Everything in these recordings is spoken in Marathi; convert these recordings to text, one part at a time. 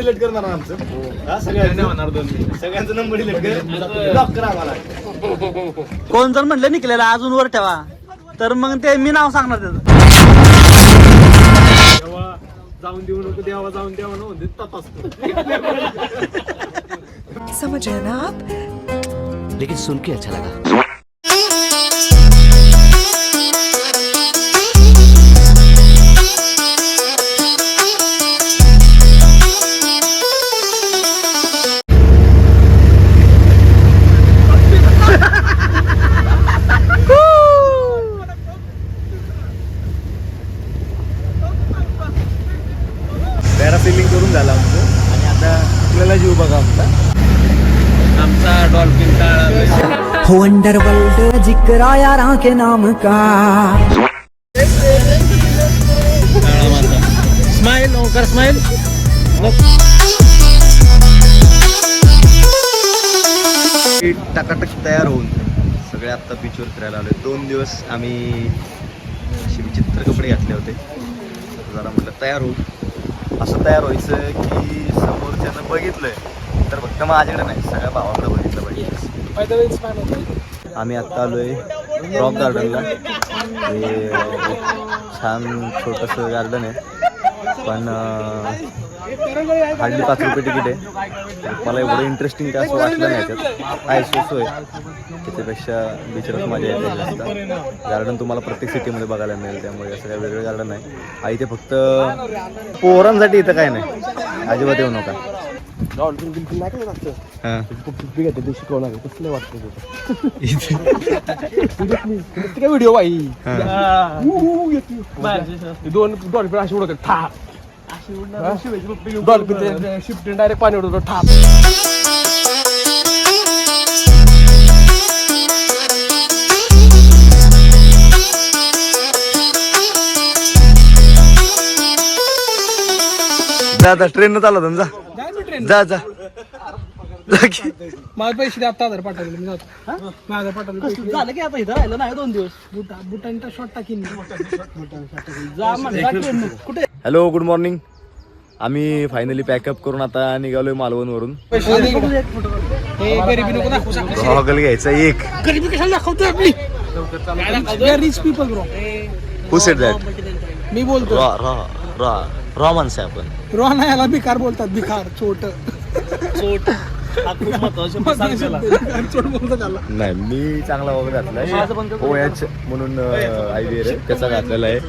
डिलीट करणार आमचं सगळ्यांचा नंबर डिलीट कर ब्लॉक करा आम्हाला. कोण जर म्हटलं निघलेला अजून वर ठेवा तर मग ते मी नाव सांगणार त्याचं. जाऊन देऊ नको देवा जाऊन द्यावा ना म्हणते तपासतो. समझे ना आप? लेकिन सुन के अच्छा लगा. पॅरासेलिंग करून झालं आमचं आणि आता आपल्याला जीव बघा आमचा डॉल्फिन काळा हो अंडरवर्ल्ड जिक्र यारां के नाम का. Smile Omkar smile. टाकाटक तयार होऊन सगळे आत्ता बीचवर फिरायला आलोय. 2 दिवस आम्ही असे विचित्र कपडे घातले होते. जरा म्हटलं तयार होऊ. असं तयार व्हायचं की समोरच्यानं बघितलंय तर फक्त माझ्याकडे नाही सगळ्या भावाकडे बघितलं पाहिजे. आम्ही आत्ता आलोय रॉक गार्डनला. हे छान छोटंसं गार्डन आहे पण हार्डली 5 रुपये तिकीट आहे. मला एवढं इंटरेस्टिंग काय असं वाटलं नाही त्यात. आहे सोय त्याच्यापेक्षा बीचवरच मजा येते जास्त. गार्डन तुम्हाला प्रत्येक सिटीमध्ये बघायला मिळेल त्यामुळे असं काही वेगळं गार्डन नाही. इथे फक्त पोरांसाठी इथं काय नाही. अजिबात येऊ नका. शिकवणार वाटतं काय व्हिडिओ बाई 2 डॉल्फिन अशी उडवतात ठाप. डॉल्फिन शिफ्टिंग डायरेक्ट पाणी उडवतो ठाप. जा ट्रेन न चालला जा जा जा माझे पैसे द्या. आता 1000 पाठवले मी जातो. 1000 पाठवले झालं की आता इथं राहिलं नाही 2 दिवस. बुटांचा शॉट टाकीन जा म्हटलं कुठे. Hello good morning. आम्ही फायनली पॅकअप करून आता निघालोय मालवणवरून. गरिबी नको दाखवू शकतो. गॉगल घ्यायचा एक. गरिबी कशाला दाखवतोय आपली. Rich people bro. Who said that? मी बोलतो. रॉ माणसं आपण. रॉ नाही याला भिकार बोलतात. भिकार चोट चोट. नाही मी चांगला गॉगल घातलाय. OH म्हणून IBR आहे त्याचा घातलेला आहे.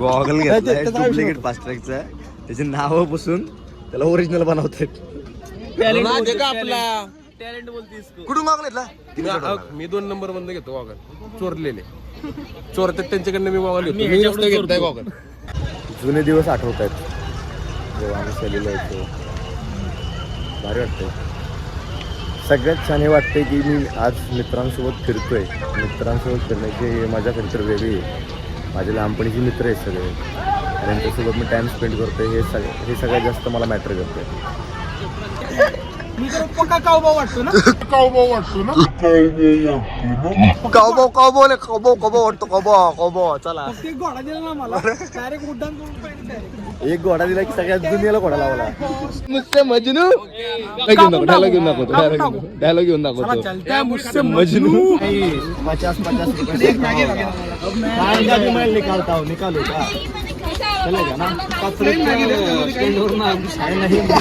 गॉगल घेतलाय डुप्लिकेट फास्ट्रॅकचा. त्याची नावं पुसून त्याला ओरिजिनल बनवतात. कुठून मागलेला? मी 2 नंबर बंद घेतो गॉगल. चोरलेले चोरतात त्यांच्याकडनं मी गॉगल घेतो. गॉगल जुने दिवस आठवत आहेत जेव्हा आम्ही सहलीला येतो. भारी वाटतंय. सगळ्यात छान हे वाटतंय की मी आज मित्रांसोबत फिरतोय. मित्रांसोबत फिरण्याची मजा खरी तर वेगळी आहे. माझे लहानपणीचे मित्र आहेत सगळे. त्यांच्यासोबत मी टाइम स्पेंड करतोय. हे सगळ्यात जास्त मला मॅटर करतंय. मी तर पक्का कावभाव वाटतो ना. कावभाव वाटतो चला. एक घोडा दिला ना मला डायरेक्ट उड्डाण करून एक घोडा दिला की सगळ्यात दुनियाला घोडा लावला. मुझसे मजनू डायलॉग घेऊन दाखवतो. मजनू 50 रुपये निकालता हो. निकालो का चलेगा ना.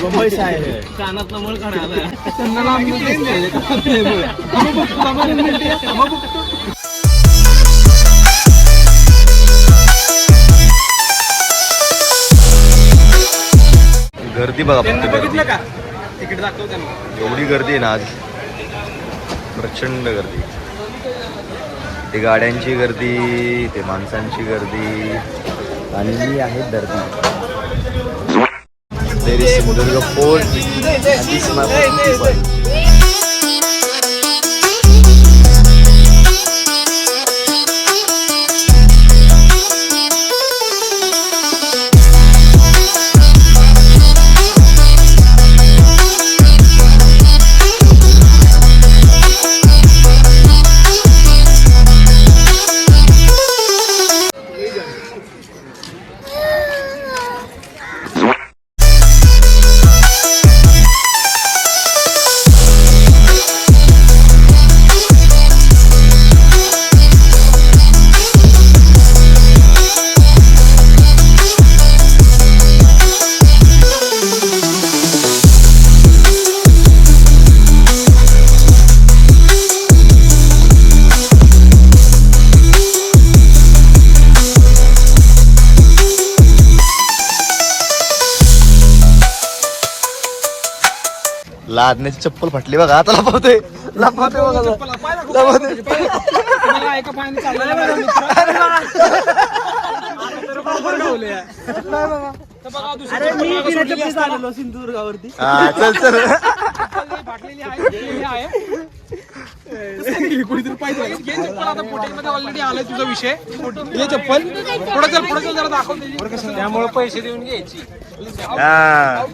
मुंबई से आए हैं. कानात नमळ काढायला गर्दी बघा. बघितलं का तिकीट दाखव त्यांना. एवढी गर्दी आहे ना आज. प्रचंड गर्दी. ते गाड्यांची गर्दी, ते माणसांची गर्दी आणि ही आहे गर्दी. There is Sindhudurga Fort and this is my people. लादण्याची चप्पल फाटली बघा आता लपवते बघा लपवते. तुम्हाला एका पायाने चाललेला माझा मित्र. तर बघा, दुसरी चप्पल मागं सोडलेली हा, चल चल फाटलेली आहे, तुटलेली आहे. कुणीतरी पाहिजे. हे चप्पल आता फुटेजमध्ये ऑलरेडी आलंय तुझा विषय. हे चप्पल पुढे चल जरा दाखव. त्यामुळे पैसे देऊन घ्यायची. हा.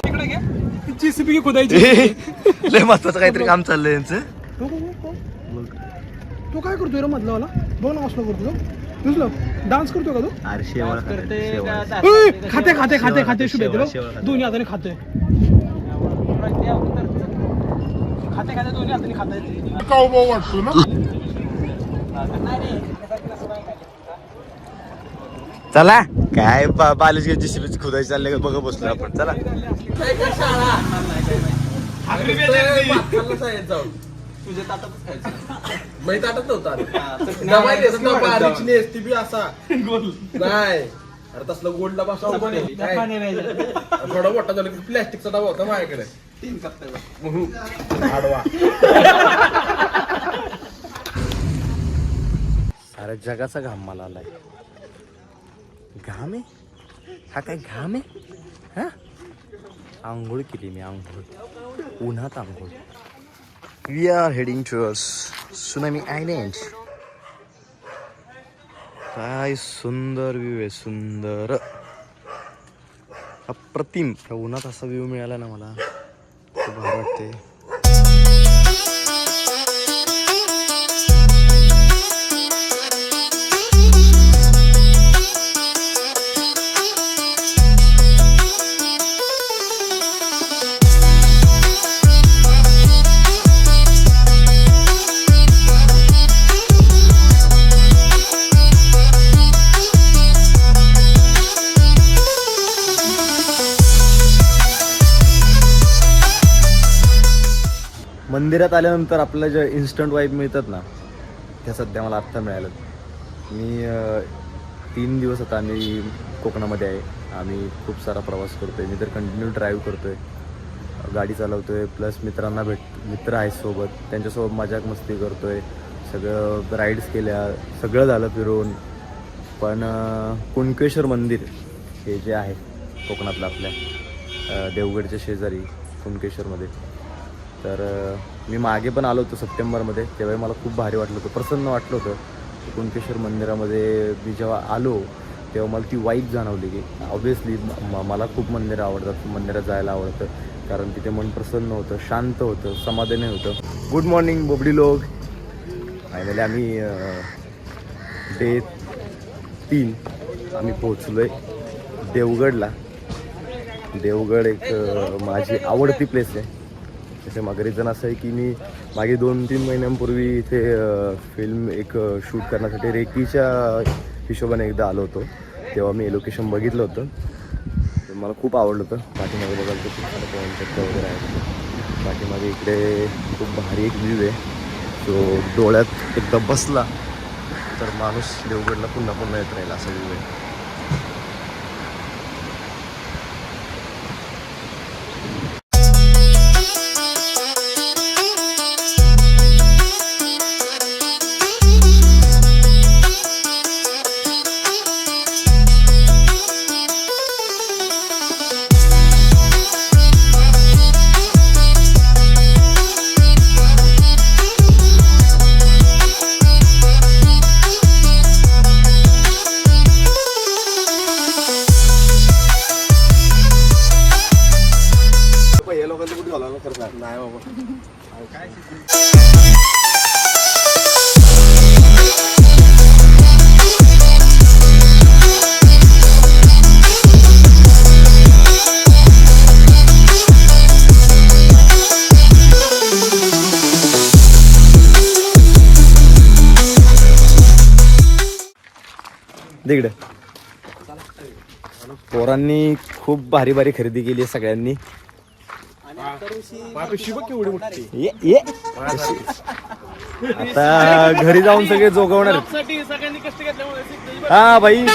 इकडे घे. JCB खोदायची. लय महत्वाचं काहीतरी काम चाललंय यांचं. तू काय करतोय रे मधला वाला? बघ ना कसलं करतो तुझलं. डान्स करतोय का तू? अरे शेवाळ खाते शुभ येते बघ. दोन्ही हाताने खाते दोन्ही हाताने खाते. चला काय बालिश JCB खोदायची चाललंय का बघा बसलो आपण. चला तुझ्या ताटातच खायचं. माहिती ताटात नव्हता नाही. अरे तसलं गोल्ड डबा थोडा मोठा झाला की प्लॅस्टिकचा डबा होता माझ्याकडे. आडवा. अरे जगाचा घाम मला आलाय. घाम आहे हा? काय घाम आहे हा? आंघोळ केली मी, आंघोळ उन्हात आंघोळ. We are heading towards tsunami island. काय सुंदर व्ह्यू आहे, सुंदर अप्रतिम. उन्हात असा व्ह्यू मिळाला ना मला खूप भारी वाटते. मंदिरात आल्यानंतर आपल्याला ज्या इन्स्टंट वाईब मिळतात ना त्या सध्या मला आत्ता मिळालं. मी 3 दिवस आता आम्ही कोकणामध्ये आहे. आम्ही खूप सारा प्रवास करतो आहे. मी तर कंटिन्यू ड्राईव्ह करतो आहे, गाडी चालवतो आहे, प्लस मित्रांना मित्र आहेत सोबत, त्यांच्यासोबत मजाक मस्ती करतो आहे. सगळं राईड्स केल्या, सगळं झालं फिरून. पण कुणकेश्वर मंदिर हे जे आहे कोकणातलं आपल्या देवगडच्या शेजारी कुणकेश्वरमध्ये, तर मी मागे पण आलो होतो सप्टेंबरमध्ये. तेव्हा मला खूप भारी वाटलं होतं, प्रसन्न वाटलं होतं. कुणकेश्वर मंदिरामध्ये मी जेव्हा आलो तेव्हा मला ती वाईब जाणवली की ऑब्व्हियसली मला खूप मंदिरं आवडतात, मंदिरात जायला आवडतं, कारण तिथे मन प्रसन्न होतं, शांत होतं, समाधानी होतं. गुड मॉर्निंग बोबडी लोक. फायनली आम्ही डे 3 आम्ही पोहोचलो आहे देवगडला. देवगड एक माझी आवडती प्लेस आहे. त्याच्या मागे रिझन असं आहे की मी मागे 2-3 महिन्यांपूर्वी इथे फिल्म एक शूट करण्यासाठी रेकीच्या हिशोबाने एकदा आलो होतो. तेव्हा मी हे लोकेशन बघितलं होतं, मला खूप आवडलं होतं. पाठीमागे बघायला तर खूप सारे पॉईंट वगैरे आहेत. पाठीमागे इकडे खूप भारी एक व्ह्यू आहे, जो डोळ्यात एकदा बसला तर माणूस देवगडला पुन्हा पुन्हा येत राहील असा व्ह्यू आहे. नाही बाबा तिकडे पोरांनी खूप भारी भारी खरेदी केली आहे सगळ्यांनी. आता घरी जाऊन सगळे जोगवणार. हा भाई,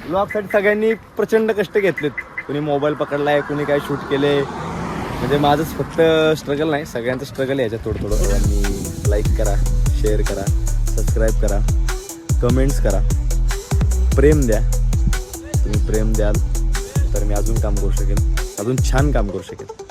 ब्लॉग साठी सगळ्यांनी प्रचंड कष्ट घेतलेत. कुणी मोबाईल पकडलाय, कुणी काय शूट केले. म्हणजे माझंच फक्त स्ट्रगल नाही, सगळ्यांचं स्ट्रगल आहे याच्यात थोडं थोडं. आणि लाईक करा, शेअर करा, सबस्क्राईब करा, कमेंट्स करा, प्रेम द्या. तुम्ही प्रेम द्याल तर मी अजून काम करू शकेल, अजून छान काम करू शकेल.